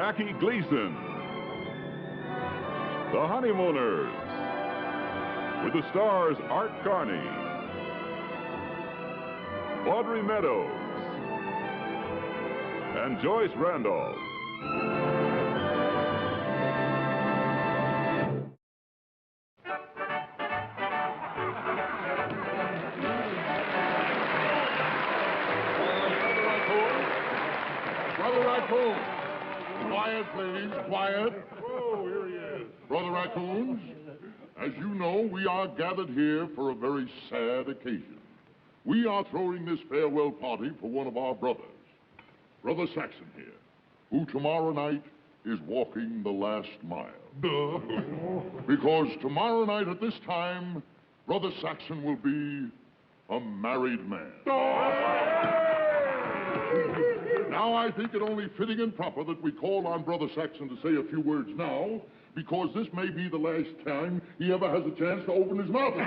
Jackie Gleason. The Honeymooners, with the stars Art Carney, Audrey Meadows, and Joyce Randolph. Brother Raccoon! Quiet, please, quiet. Oh, here he is. Brother Raccoons, as you know, we are gathered here for a very sad occasion. We are throwing this farewell party for one of our brothers, Brother Saxon here, who tomorrow night is walking the last mile. Duh. Because tomorrow night at this time, Brother Saxon will be a married man. Now, I think it only fitting and proper that we call on Brother Saxon to say a few words now, because this may be the last time he ever has a chance to open his mouth again.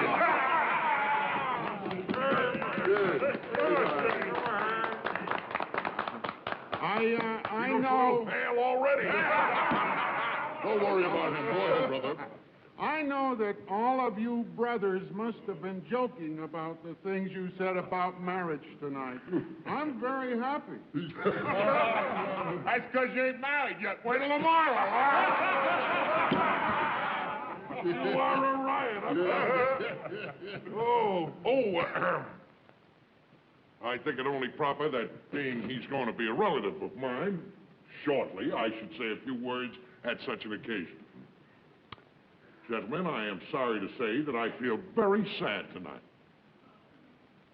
I know. Pale already. Don't worry about him. Go ahead, brother. I know that all of you brothers must have been joking about the things you said about marriage tonight. I'm very happy. That's because you ain't married yet. Wait till tomorrow. You are a riot. I think it only proper that, being he's going to be a relative of mine, shortly, I should say a few words at such an occasion. Gentlemen, I am sorry to say that I feel very sad tonight,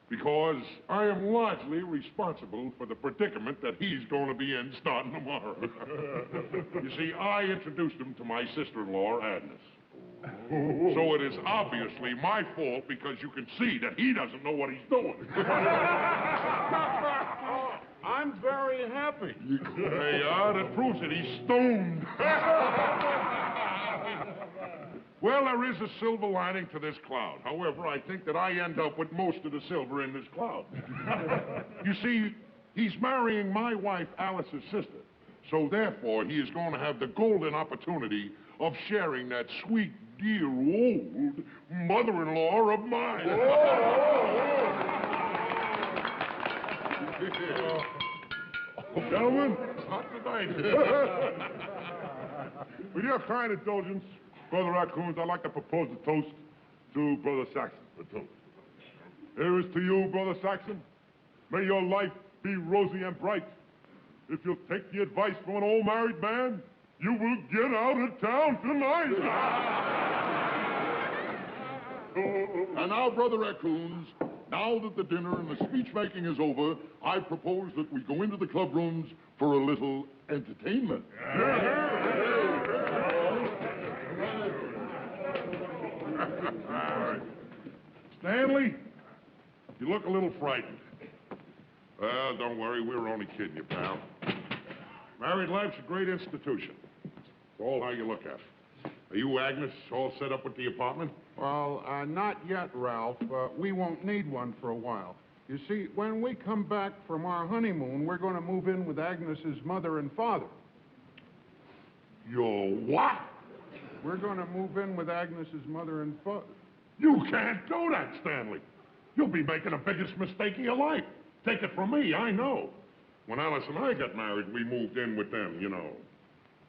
because I am largely responsible for the predicament that he's going to be in starting tomorrow. You see, I introduced him to my sister-in-law, Agnes. So it is obviously my fault, because you can see that he doesn't know what he's doing. I'm very happy. They are. That proves it. He's stoned. Well, there is a silver lining to this cloud. However, I think that I end up with most of the silver in this cloud. You see, he's marrying my wife, Alice's sister. So therefore, he is going to have the golden opportunity of sharing that sweet, dear, old mother-in-law of mine. Gentlemen, not tonight. With your kind indulgence, Brother Raccoons, I'd like to propose a toast to Brother Saxon. A toast. Here is to you, Brother Saxon. May your life be rosy and bright. If you'll take the advice from an old married man, you will get out of town tonight. And now, Brother Raccoons, now that the dinner and the speech-making is over, I propose that we go into the club rooms for a little entertainment. Stanley, you look a little frightened. Well, don't worry, we were only kidding you, pal. Married life's a great institution. It's all how you look at it. Are you, Agnes, all set up with the apartment? Well, not yet, Ralph. We won't need one for a while. You see, when we come back from our honeymoon, we're going to move in with Agnes's mother and father. Your what? We're going to move in with Agnes's mother and father. You can't do that, Stanley. You'll be making the biggest mistake of your life. Take it from me, I know. When Alice and I got married, we moved in with them, you know.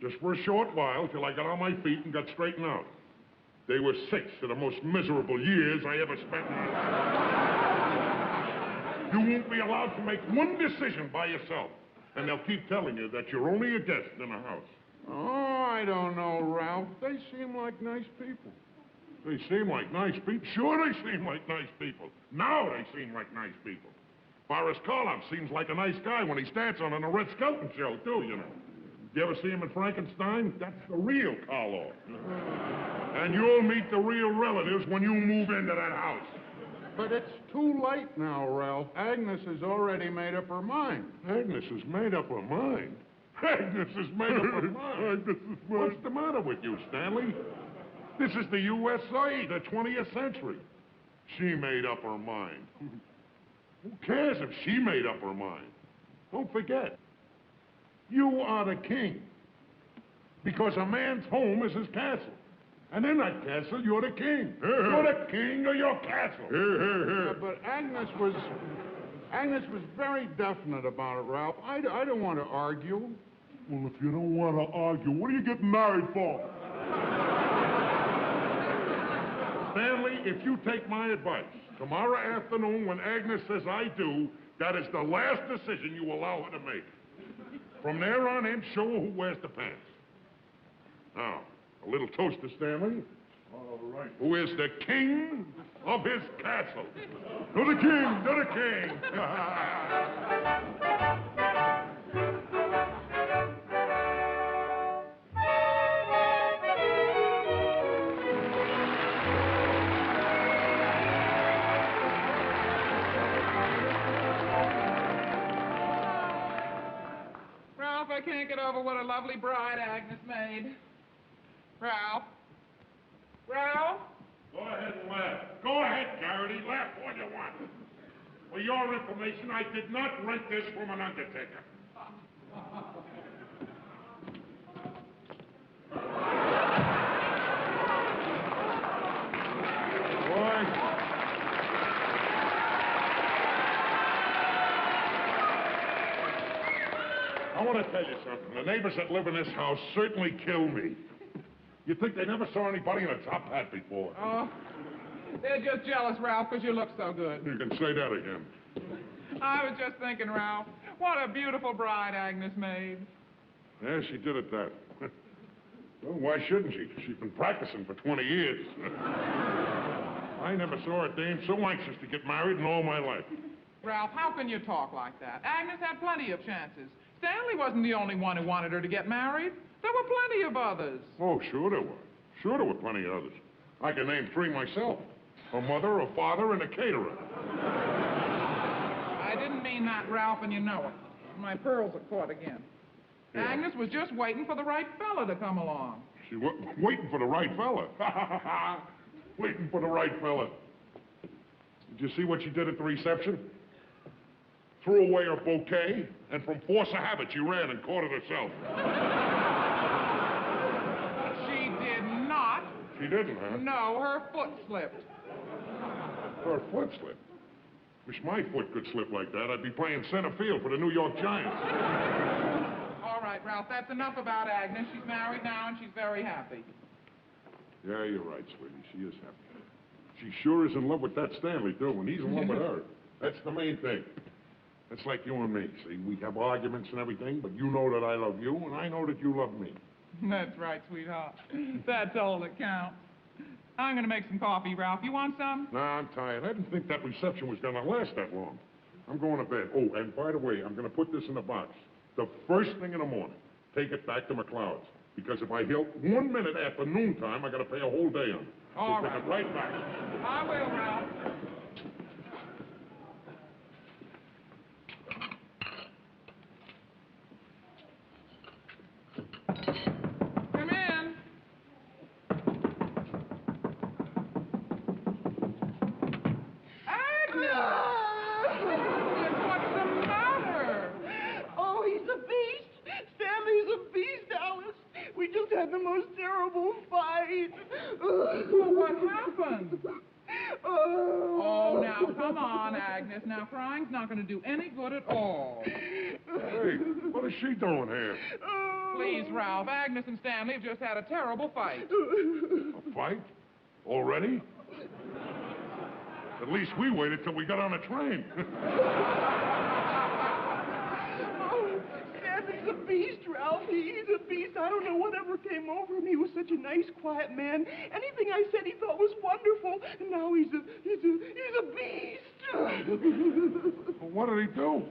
Just for a short while, till I got on my feet and got straightened out. They were 6 of the most miserable years I ever spent in. You won't be allowed to make one decision by yourself. And they'll keep telling you that you're only a guest in a house. Oh, I don't know, Ralph. They seem like nice people. They seem like nice people? Sure they seem like nice people. Now they seem like nice people. Boris Karloff seems like a nice guy when he's dancing on a Red Skelton show, too, you know. You ever see him in Frankenstein? That's the real Karloff. And you'll meet the real relatives when you move into that house. But it's too late now, Ralph. Agnes has already made up her mind. Agnes has made up her mind? Agnes has made up her mind? What's the matter with you, Stanley? This is the USA, the 20th century. She made up her mind. Who cares if she made up her mind? Don't forget, you are the king. Because a man's home is his castle. And in that castle, you're the king. You're the king of your castle. But Agnes was very definite about it, Ralph. I don't want to argue. Well, if you don't want to argue, what are you getting married for? Stanley, if you take my advice, tomorrow afternoon when Agnes says I do, that is the last decision you allow her to make. From there on in, show her who wears the pants. Now, a little toast to Stanley. All right. Who is the king of his castle. To the king, to the king. Ralph, I can't get over what a lovely bride Agnes made. Ralph? Ralph? Go ahead and laugh. Go ahead, Garrity. Laugh all you want. For your information, I did not rent this from an undertaker. Boy. I want to tell you something. The neighbors that live in this house certainly kill me. You'd think they never saw anybody in a top hat before. Oh, they're just jealous, Ralph, because you look so good. You can say that again. I was just thinking, Ralph, what a beautiful bride Agnes made. Yeah, she did it that. Well, why shouldn't she? She's been practicing for 20 years. I never saw a dame so anxious to get married in all my life. Ralph, how can you talk like that? Agnes had plenty of chances. Stanley wasn't the only one who wanted her to get married. There were plenty of others. Oh, sure there were. Sure there were plenty of others. I can name 3 myself. A mother, a father, and a caterer. I didn't mean that, Ralph, and you know it. My pearls are caught again. Yeah. Agnes was just waiting for the right fella to come along. She was waiting for the right fella. Waiting for the right fella. Did you see what she did at the reception? Threw away her bouquet, and from force of habit, she ran and caught it herself. She did not. She didn't, huh? No, her foot slipped. Her foot slipped. Wish my foot could slip like that. I'd be playing center field for the New York Giants. All right, Ralph, that's enough about Agnes. She's married now, and she's very happy. Yeah, you're right, sweetie. She is happy. She sure is in love with that Stanley, too, and he's in love with her. That's the main thing. It's like you and me, see? We have arguments and everything, but you know that I love you, and I know that you love me. That's right, sweetheart. That's all that counts. I'm going to make some coffee, Ralph. You want some? Nah, I'm tired. I didn't think that reception was going to last that long. I'm going to bed. Oh, and by the way, I'm going to put this in a box. The first thing in the morning, take it back to McLeod's. Because if I help 1 minute after noontime, I got to pay a whole day on it. All Take right. it right back. I will, Ralph. Come in. Agnes! What's the matter? Oh, he's a beast. Stanley's a beast, Alice. We just had the most terrible fight. Well, what happened? Oh, now, Oh, come on, Agnes. Now, crying's not going to do any good at all. Hey, what is she doing here? Please, Ralph, Agnes and Stanley have just had a terrible fight. A fight? Already? At least we waited till we got on a train. Oh, Stanley's a beast, Ralph. He's a beast. I don't know whatever came over him. He was such a nice, quiet man. Anything I said he thought was wonderful. And now he's a beast. Well, what did he do?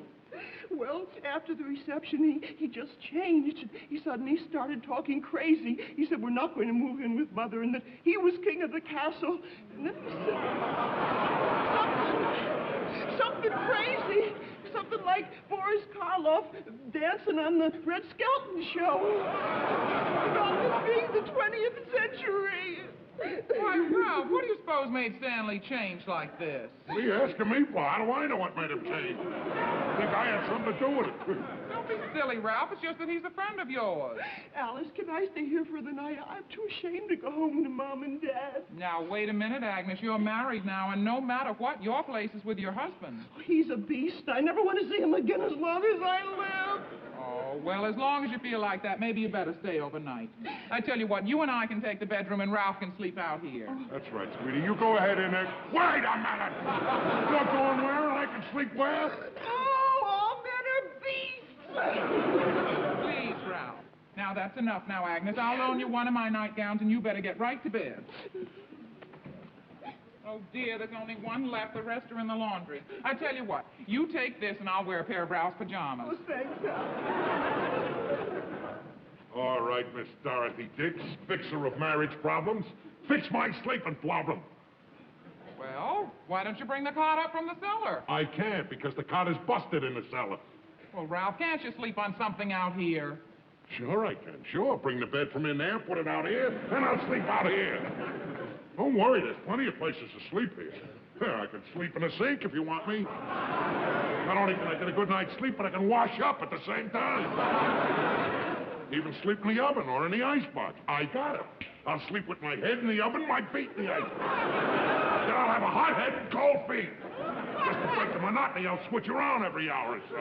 Well, after the reception, he just changed. He suddenly started talking crazy. He said we're not going to move in with Mother and that he was king of the castle. And then he said something crazy. Something like Boris Karloff dancing on the Red Skelton show. About this being the 20th century. Why, Ralph, what do you suppose made Stanley change like this? What are you asking me for? How do I know what made him change? Think I had something to do with it? Now, Don't be silly, Ralph. It's just that he's a friend of yours. Alice, can I stay here for the night? I'm too ashamed to go home to Mom and Dad. Now, wait a minute, Agnes. You're married now, and no matter what, your place is with your husband. Oh, he's a beast. I never want to see him again as long as I live. Oh, well, as long as you feel like that, maybe you better stay overnight. I tell you what, you and I can take the bedroom, and Ralph can sleep out here. That's right, sweetie. You go ahead in there. Wait a minute! You're going where and I can sleep where? Oh, all men are beasts. Please, Ralph. Now, that's enough now, Agnes. I'll loan you one of my nightgowns, and you better get right to bed. Oh, dear, there's only one left. The rest are in the laundry. I tell you what, you take this, and I'll wear a pair of Ralph's pajamas. Oh, thanks, Alice. All right, Miss Dorothy Dix, fixer of marriage problems. Fix my sleeping problem. Well, why don't you bring the cot up from the cellar? I can't because the cot is busted in the cellar. Well, Ralph, can't you sleep on something out here? Sure I can. Sure, bring the bed from in there, put it out here, and I'll sleep out here. Don't worry, there's plenty of places to sleep here. I can sleep in the sink if you want me. Not only can I get a good night's sleep, but I can wash up at the same time. Even sleep in the oven or in the icebox. I got it. I'll sleep with my head in the oven, my feet in the icebox. Then I'll have a hot head and cold feet. Just to break the monotony, I'll switch around every hour or so.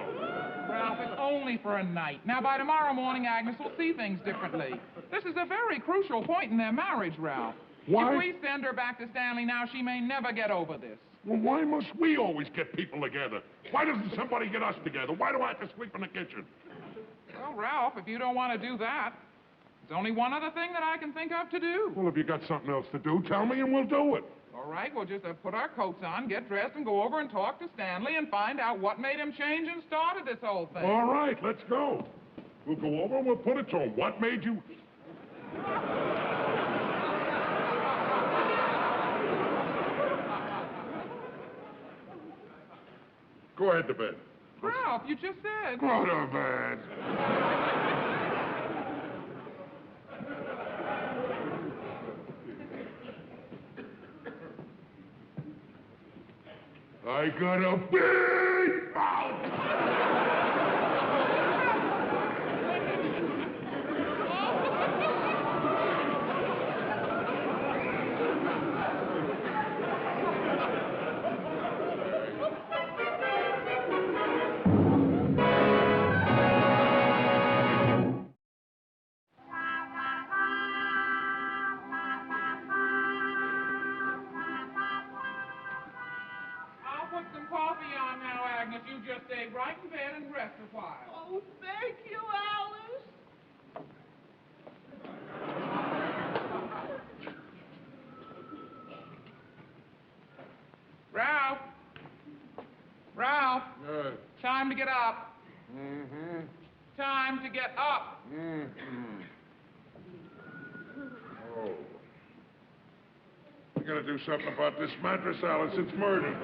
Ralph, it's only for a night. Now, by tomorrow morning, Agnes will see things differently. This is a very crucial point in their marriage, Ralph. Why? If we send her back to Stanley now, she may never get over this. Well, why must we always get people together? Why doesn't somebody get us together? Why do I have to sleep in the kitchen? Well, Ralph, if you don't want to do that, there's only one other thing that I can think of to do. Well, if you got something else to do, tell me and we'll do it. All right, we'll just put our coats on, get dressed, and go over and talk to Stanley and find out what made him change and started this whole thing. All right, let's go. We'll go over and we'll put it to him. What made you... Go ahead to bed. Ralph, you just said... Go to bed. I got a big mouth. I'll put some coffee on now, Agnes. You just stay right in bed and rest a while. Oh, thank you, Alice. Ralph! Ralph! Yes. Time to get up. Mm-hmm. Time to get up. Mm-hmm. Oh. You gotta do something about this mattress, Alice. It's murder.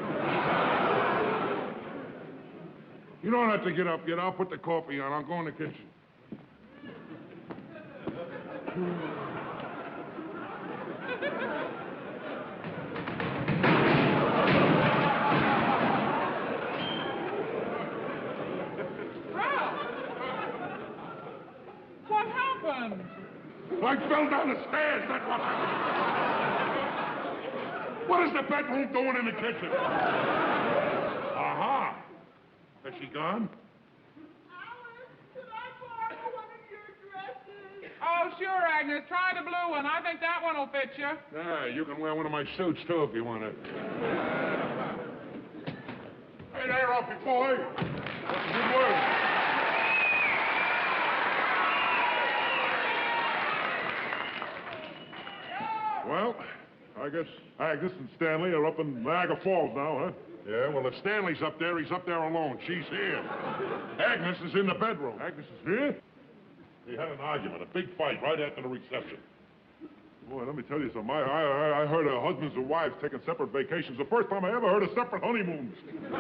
You don't have to get up yet. I'll put the coffee on. I'll go in the kitchen. Ralph! What happened? I fell down the stairs. That's what happened. What is the bedroom doing in the kitchen? Aha. Has she gone? Alice, could I borrow one of your dresses? Oh, sure, Agnes. Try the blue one. I think that one will fit you. Yeah, you can wear one of my suits, too, if you want to. Hey there, Uppy boy. That's a good word. Well, I guess Agnes and Stanley are up in Niagara Falls now, huh? Yeah, well, if Stanley's up there, he's up there alone. She's here. Agnes is in the bedroom. Agnes is here? They had an argument, a big fight, right after the reception. Boy, let me tell you something. I heard of husbands and wives taking separate vacations. The first time I ever heard of separate honeymoons. They're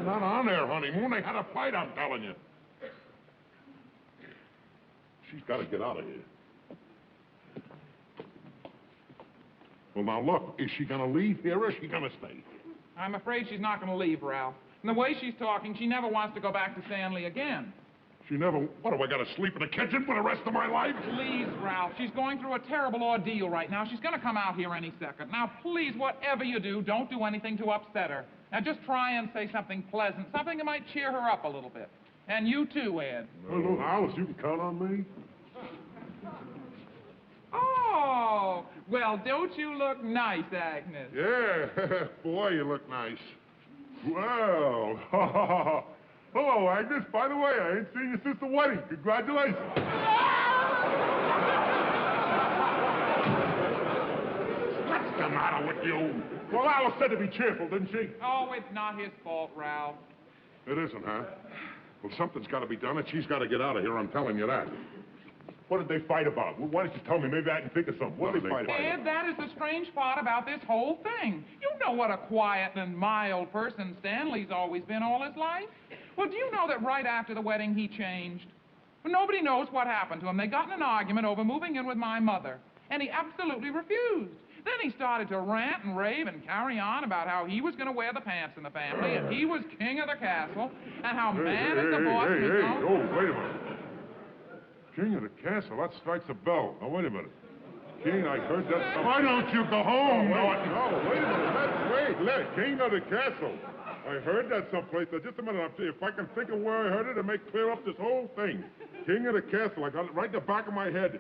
not on their honeymoon. They had a fight, I'm telling you. She's got to get out of here. Well, now, look, is she going to leave here or is she going to stay? I'm afraid she's not going to leave, Ralph. And the way she's talking, she never wants to go back to Stanley again. She never... What, do I got to sleep in the kitchen for the rest of my life? Please, Ralph. She's going through a terrible ordeal right now. She's going to come out here any second. Now, please, whatever you do, don't do anything to upset her. Now, just try and say something pleasant, something that might cheer her up a little bit. And you too, Ed. Well, Alice, you can count on me. Oh, well, don't you look nice, Agnes? Yeah. Boy, you look nice. Well, hello, Agnes. By the way, I ain't seen you since the wedding. Congratulations. What's the matter with you? Well, Alice said to be cheerful, didn't she? Oh, it's not his fault, Ralph. It isn't, huh? Well, something's got to be done, and she's got to get out of here. I'm telling you that. What did they fight about? Well, why don't you tell me? Maybe I can think of something. What did they fight about? Ed, that is the strange part about this whole thing. You know what a quiet and mild person Stanley's always been all his life. Well, do you know that right after the wedding he changed? Well, nobody knows what happened to him. They got in an argument over moving in with my mother, and he absolutely refused. Then he started to rant and rave and carry on about how he was going to wear the pants in the family, and he was king of the castle, and how mad at the boss was going... Oh, wait a minute. King of the castle, that strikes a bell. Now, wait a minute. King, I heard that... Why don't you go home, Norton? No, wait a minute. Wait, King of the castle. I heard that someplace. Now, just a minute. I'll tell you, if I can think of where I heard it, it'll make clear up this whole thing. King of the castle. I got it right in the back of my head.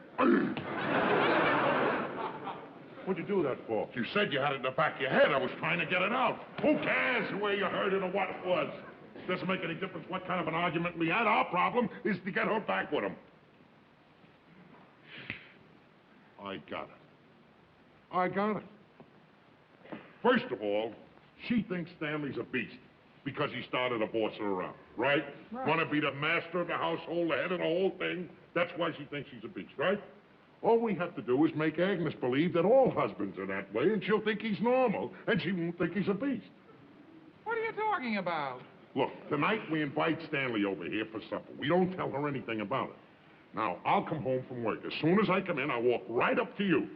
What'd you do that for? You said you had it in the back of your head. I was trying to get it out. Who cares where you heard it or what it was? Doesn't make any difference what kind of an argument we had. Our problem is to get her back with him. I got it. First of all, she thinks Stanley's a beast because he started to boss her around, right? Want to be the master of the household, the head of the whole thing. That's why she thinks he's a beast, right? All we have to do is make Agnes believe that all husbands are that way, and she'll think he's normal, and she won't think he's a beast. What are you talking about? Look, tonight we invite Stanley over here for supper. We don't tell her anything about it. Now, I'll come home from work. As soon as I come in, I'll walk right up to you,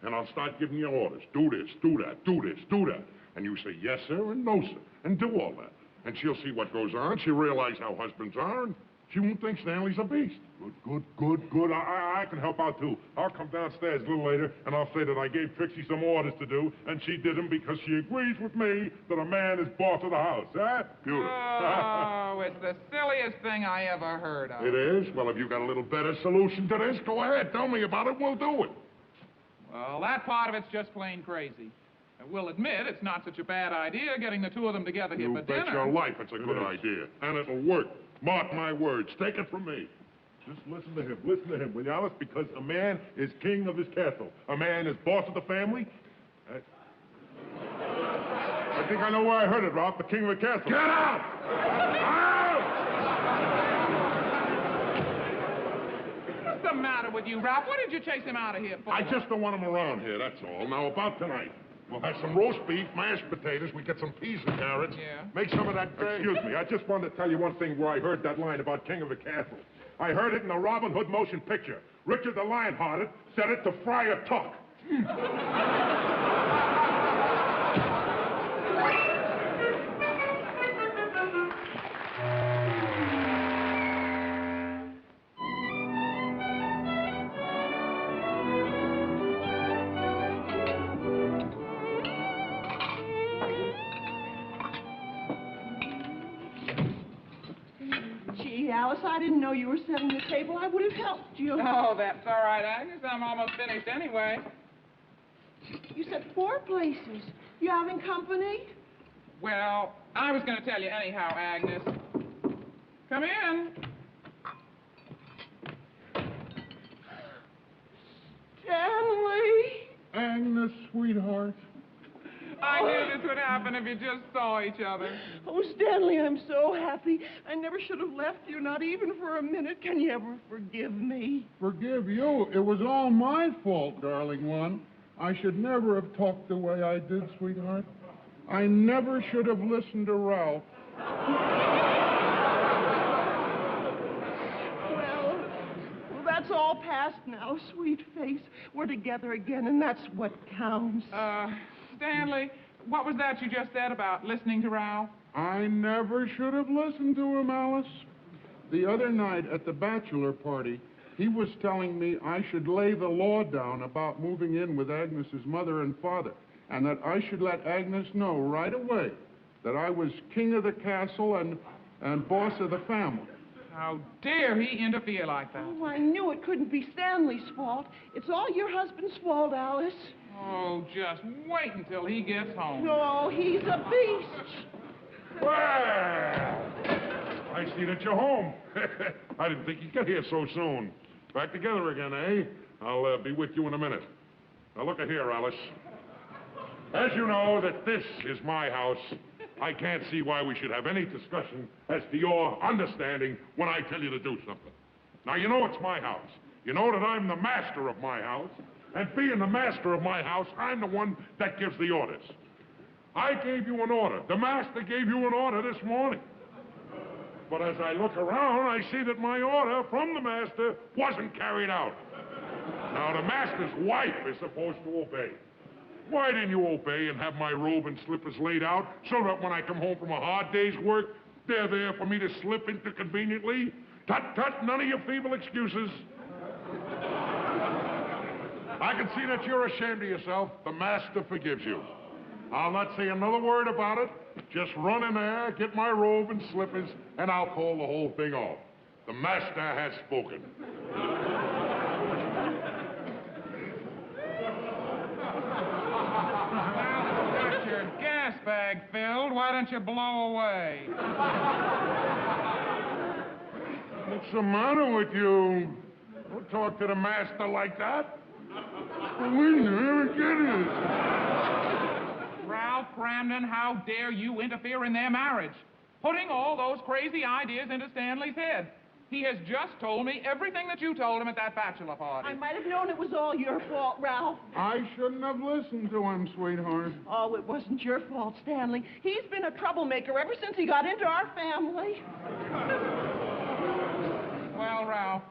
and I'll start giving you orders. Do this, do that, do this, do that. And you say yes, sir, and no, sir, and do all that. And she'll see what goes on. She'll realize how husbands are, and she won't think Stanley's a beast. Good. I can help out, too. I'll come downstairs a little later, and I'll say that I gave Trixie some orders to do, and she did them because she agrees with me that a man is boss of the house, huh? Beautiful. Oh, it's the silliest thing I ever heard of. It is? Well, if you've got a little better solution to this, go ahead. Tell me about it, we'll do it. Well, that part of it's just plain crazy. I will admit it's not such a bad idea getting the two of them together here You for bet dinner. your life it's a good idea. And it'll work. Mark my words. Take it from me. Just listen to him, will you, Alice? Because a man is king of his castle. A man is boss of the family. I think I know where I heard it, Ralph. The king of the castle. Get out! What's the matter with you, Ralph? What did you chase him out of here for? I just don't want him around here, that's all. Now, about tonight. We'll have some roast beef, mashed potatoes. We get some peas and carrots. Yeah. Make some of that gravy. Excuse me, I just wanted to tell you one thing where I heard that line about king of the castle. I heard it in the Robin Hood motion picture. Richard the Lionhearted said it to Friar Tuck. Gee, Alice, I didn't know you were setting the table. I would have helped you. Oh, that's all right, Agnes. I'm almost finished anyway. You said 4 places. You having company? Well, I was going to tell you anyhow, Agnes. Come in. Stanley! Agnes, sweetheart. I knew this would happen if you just saw each other. Oh, Stanley, I'm so happy. I never should have left you, not even for a minute. Can you ever forgive me? Forgive you? It was all my fault, darling one. I should never have talked the way I did, sweetheart. I never should have listened to Ralph. Well, that's all past now, sweet face. We're together again, and that's what counts. Stanley, what was that you just said about listening to Ralph? I never should have listened to him, Alice. The other night at the bachelor party, he was telling me I should lay the law down about moving in with Agnes's mother and father, and that I should let Agnes know right away that I was king of the castle and boss of the family. How dare he interfere like that? Oh, I knew it couldn't be Stanley's fault. It's all your husband's fault, Alice. Oh, just wait until he gets home. No, he's a beast. Well, I see that you're home. I didn't think you'd get here so soon. Back together again, eh? I'll be with you in a minute. Now, look here, Alice. As you know that this is my house, I can't see why we should have any discussion as to your understanding when I tell you to do something. Now, you know it's my house. You know that I'm the master of my house. And being the master of my house, I'm the one that gives the orders. I gave you an order. The master gave you an order this morning. But as I look around, I see that my order from the master wasn't carried out. Now, the master's wife is supposed to obey. Why didn't you obey and have my robe and slippers laid out so that when I come home from a hard day's work, they're there for me to slip into conveniently? Tut, tut, none of your feeble excuses. I can see that you're ashamed of yourself. The master forgives you. I'll not say another word about it. Just run in there, get my robe and slippers, and I'll call the whole thing off. The master has spoken. Got your gas bag filled. Why don't you blow away? What's the matter with you? Don't talk to the master like that. We never get it. Ralph Cramden, how dare you interfere in their marriage? Putting all those crazy ideas into Stanley's head. He has just told me everything that you told him at that bachelor party. I might have known it was all your fault, Ralph. I shouldn't have listened to him, sweetheart. Oh, it wasn't your fault, Stanley. He's been a troublemaker ever since he got into our family. Well, Ralph,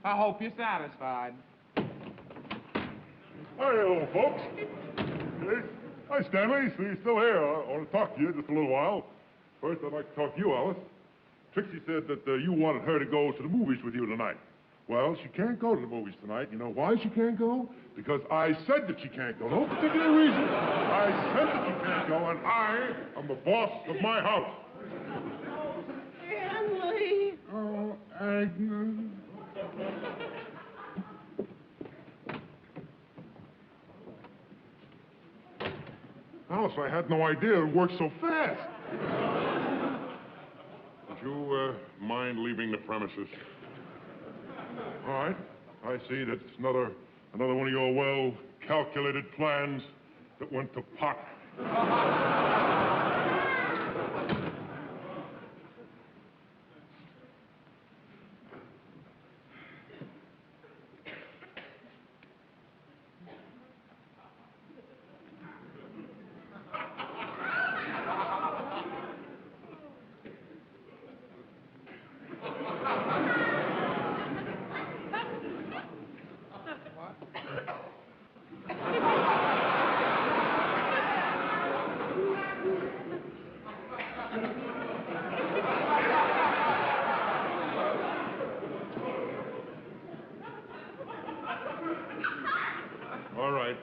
I hope you're satisfied. Hi, old folks. Hey. Hi, Stanley. So you're still here. I want to talk to you just a little while. First, I'd like to talk to you, Alice. Trixie said that you wanted her to go to the movies with you tonight. Well, she can't go to the movies tonight. You know why she can't go? Because I said that she can't go. No particular reason. I said that she can't go, and I am the boss of my house. Stanley. Oh, Agnes. Alice, I had no idea it worked so fast. Would you mind leaving the premises? All right. I see that it's another one of your well-calculated plans that went to pot. All right.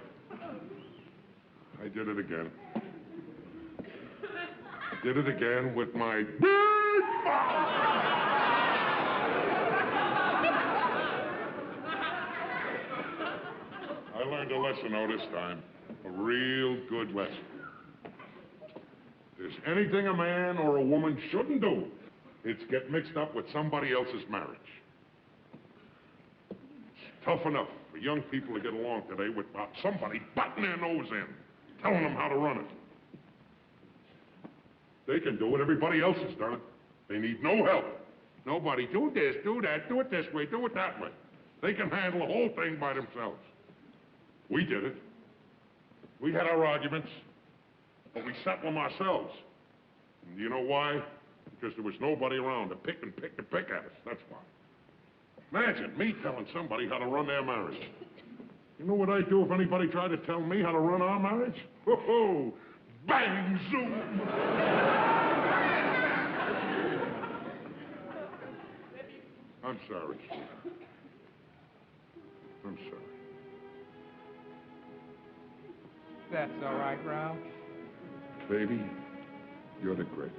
I did it again. I did it again with my big mouth. I learned a lesson though this time. A real good lesson. If there's anything a man or a woman shouldn't do, it's get mixed up with somebody else's marriage. It's tough enough for young people to get along today without somebody butting their nose in, telling them how to run it. They can do it. Everybody else has done it. They need no help. Nobody, do this, do that, do it this way, do it that way. They can handle the whole thing by themselves. We did it. We had our arguments, but we settled them ourselves. And you know why? Because there was nobody around to pick at us. That's why. Imagine me telling somebody how to run their marriage. You know what I'd do if anybody tried to tell me how to run our marriage? Ho-ho! Bang, zoom. I'm sorry, sweetheart. I'm sorry. That's all right, Ralph. Baby, you're the greatest.